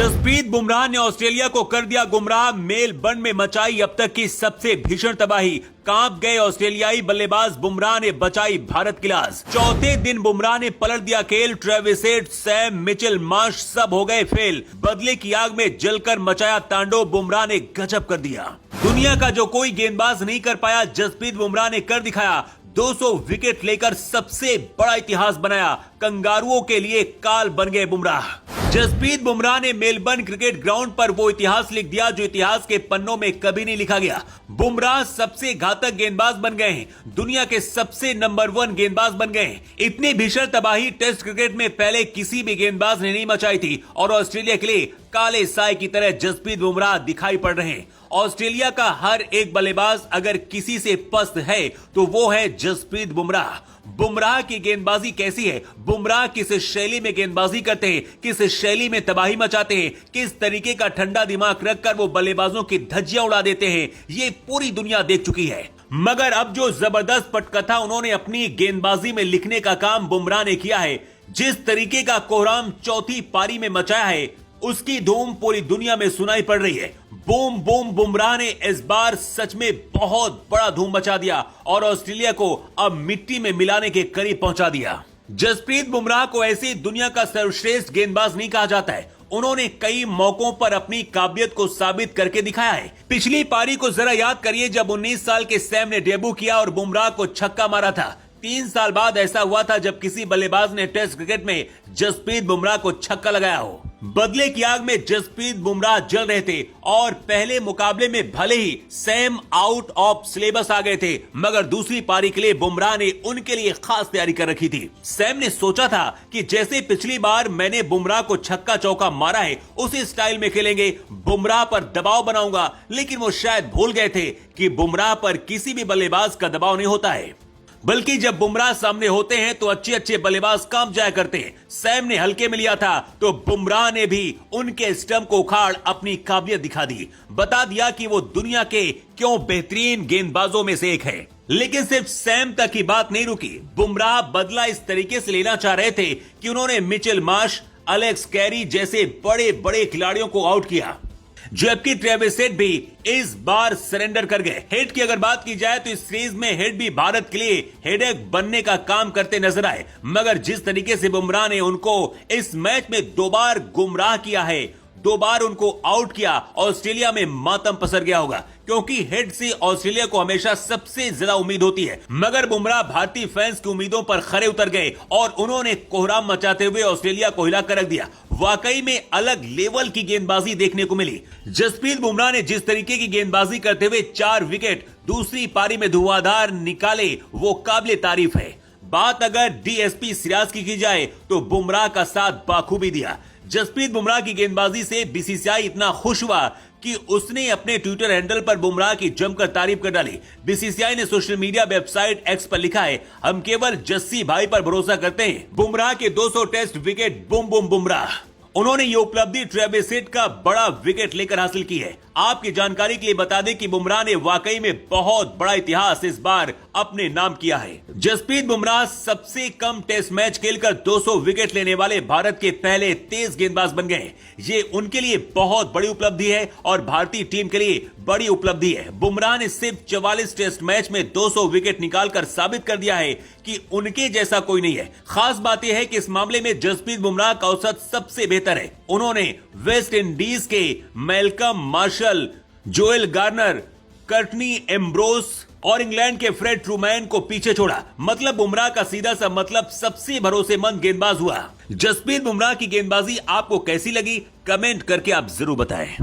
जसप्रीत बुमराह ने ऑस्ट्रेलिया को कर दिया गुमराह। मेलबर्न में मचाई अब तक की सबसे भीषण तबाही। कांप गए ऑस्ट्रेलियाई बल्लेबाज, बुमराह ने बचाई भारत की लाज। चौथे दिन बुमराह ने पलट दिया खेल। Travis head, Sam, Mitchell Marsh सब हो गए फेल। बदले की आग में जलकर मचाया तांडव, बुमराह ने गजब कर दिया। दुनिया का जो कोई गेंदबाज नहीं कर पाया, जसप्रीत बुमराह ने कर दिखाया। 200 विकेट लेकर सबसे बड़ा इतिहास बनाया। कंगारुओं के लिए काल बन गए बुमराह। जसप्रीत बुमराह ने मेलबर्न क्रिकेट ग्राउंड पर वो इतिहास लिख दिया जो इतिहास के पन्नों में कभी नहीं लिखा गया। बुमराह सबसे घातक गेंदबाज बन गए हैं, दुनिया के सबसे नंबर 1 गेंदबाज बन गए हैं। इतनी भीषण तबाही टेस्ट क्रिकेट में पहले किसी भी गेंदबाज ने नहीं मचाई थी और ऑस्ट्रेलिया के लिए काले साए की तरह जसप्रीत बुमराह दिखाई पड़ रहे हैं। ऑस्ट्रेलिया का हर एक बल्लेबाज अगर किसी से पस्त है तो वो है जसप्रीत बुमराह। बुमराह की गेंदबाजी कैसी है, बुमराह किस शैली में गेंदबाजी करते हैं, किस शैली में तबाही मचाते हैं, किस तरीके का ठंडा दिमाग रखकर वो बल्लेबाजों की धज्जियां उड़ा देते हैं, ये पूरी दुनिया देख चुकी है। मगर अब जो जबरदस्त पटकथा उन्होंने अपनी गेंदबाजी में लिखने का काम बुमराह ने किया है, जिस तरीके का कोहराम चौथी पारी में मचाया है, उसकी धूम पूरी दुनिया में सुनाई पड़ रही है। बूम बूम बुमराह ने इस बार सच में बहुत बड़ा धूम मचा दिया और ऑस्ट्रेलिया को अब मिट्टी में मिलाने के करीब पहुंचा दिया। जसप्रीत बुमराह को ऐसी दुनिया का सर्वश्रेष्ठ गेंदबाज नहीं कहा जाता है। उन्होंने कई मौकों पर अपनी काबिलियत को साबित करके दिखाया है। पिछली पारी को जरा याद करिए जब 19 साल के सैम ने डेब्यू किया और बुमराह को छक्का मारा था। 3 साल बाद ऐसा हुआ था जब किसी बल्लेबाज ने टेस्ट क्रिकेट में जसप्रीत बुमराह को छक्का लगाया हो। बदले की आग में जसप्रीत बुमराह जल रहे थे और पहले मुकाबले में भले ही सैम आउट ऑफ सिलेबस आ गए थे, मगर दूसरी पारी के लिए बुमराह ने उनके लिए खास तैयारी कर रखी थी। सैम ने सोचा था कि जैसे पिछली बार मैंने बुमराह को छक्का चौका मारा है उसी स्टाइल में खेलेंगे, बुमराह पर दबाव बनाऊंगा, लेकिन वो शायद भूल गए थे कि बुमराह पर किसी भी बल्लेबाज का दबाव नहीं होता है, बल्कि जब बुमराह सामने होते हैं तो अच्छे अच्छे बल्लेबाज कांप जाया करते हैं। सैम ने हल्के में लिया था तो बुमराह ने भी उनके स्टंप को उखाड़ अपनी काबिलियत दिखा दी, बता दिया कि वो दुनिया के क्यों बेहतरीन गेंदबाजों में से एक है। लेकिन सिर्फ सैम तक की बात नहीं रुकी। बुमराह बदला इस तरीके से लेना चाह रहे थे कि उन्होंने मिचेल मार्श, एलेक्स कैरी जैसे बड़े बड़े खिलाड़ियों को आउट किया, जबकि ट्रेविस हेड भी इस बार सरेंडर कर गए। हेड की अगर बात की जाए तो इस सीरीज में हेड भी भारत के लिए हेडेक बनने का काम करते नजर आए, मगर जिस तरीके से बुमराह ने उनको इस मैच में 2 बार गुमराह किया है, 2 बार उनको आउट किया, ऑस्ट्रेलिया में मातम पसर गया होगा, क्योंकि हेड से ऑस्ट्रेलिया को हमेशा सबसे ज्यादा उम्मीद होती है। मगर बुमराह भारतीय फैंस की उम्मीदों पर खरे उतर गए और उन्होंने कोहराम मचाते हुए ऑस्ट्रेलिया को हिलाकर रख दिया। वाकई में अलग लेवल की गेंदबाजी देखने को मिली। जसप्रीत बुमराह ने जिस तरीके की गेंदबाजी करते हुए 4 विकेट दूसरी पारी में धुआंधार निकाले, वो काबिले तारीफ है। बात अगर डीएसपी सिराज की जाए तो बुमराह का साथ बाखूबी दिया। जसप्रीत बुमराह की गेंदबाजी से बीसीसीआई इतना खुश हुआ कि उसने अपने ट्विटर हैंडल पर बुमराह की जमकर तारीफ कर डाली। बीसीसीआई ने सोशल मीडिया वेबसाइट एक्स पर लिखा है, हम केवल जस्सी भाई पर भरोसा करते हैं। बुमराह के 200 test wickets, boom boom Bumrah. उन्होंने ये उपलब्धि ट्रेविस हेड का बड़ा विकेट लेकर हासिल की है। आपकी जानकारी के लिए बता दें कि बुमराह ने वाकई में बहुत बड़ा इतिहास इस बार अपने नाम किया है। जसप्रीत बुमराह सबसे कम टेस्ट मैच खेलकर 200 विकेट लेने वाले भारत के पहले तेज गेंदबाज बन गए। ये उनके लिए बहुत बड़ी उपलब्धि है और भारतीय टीम के लिए बड़ी उपलब्धि है। बुमराह ने सिर्फ 44 टेस्ट मैच में 200 विकेट निकालकर साबित कर दिया है कि उनके जैसा कोई नहीं है। खास बात यह है कि इस मामले में जसप्रीत बुमराह का औसत सबसे बेहतर है। उन्होंने वेस्ट इंडीज के Malcolm martial, Joel Garner, Courtney Ambrose और इंग्लैंड के फ्रेड ट्रूमैन को पीछे छोड़ा। मतलब बुमराह का सीधा सा मतलब सबसे भरोसेमंद गेंदबाज हुआ। जसप्रीत बुमराह की गेंदबाजी आपको कैसी लगी, कमेंट करके आप जरूर बताएं।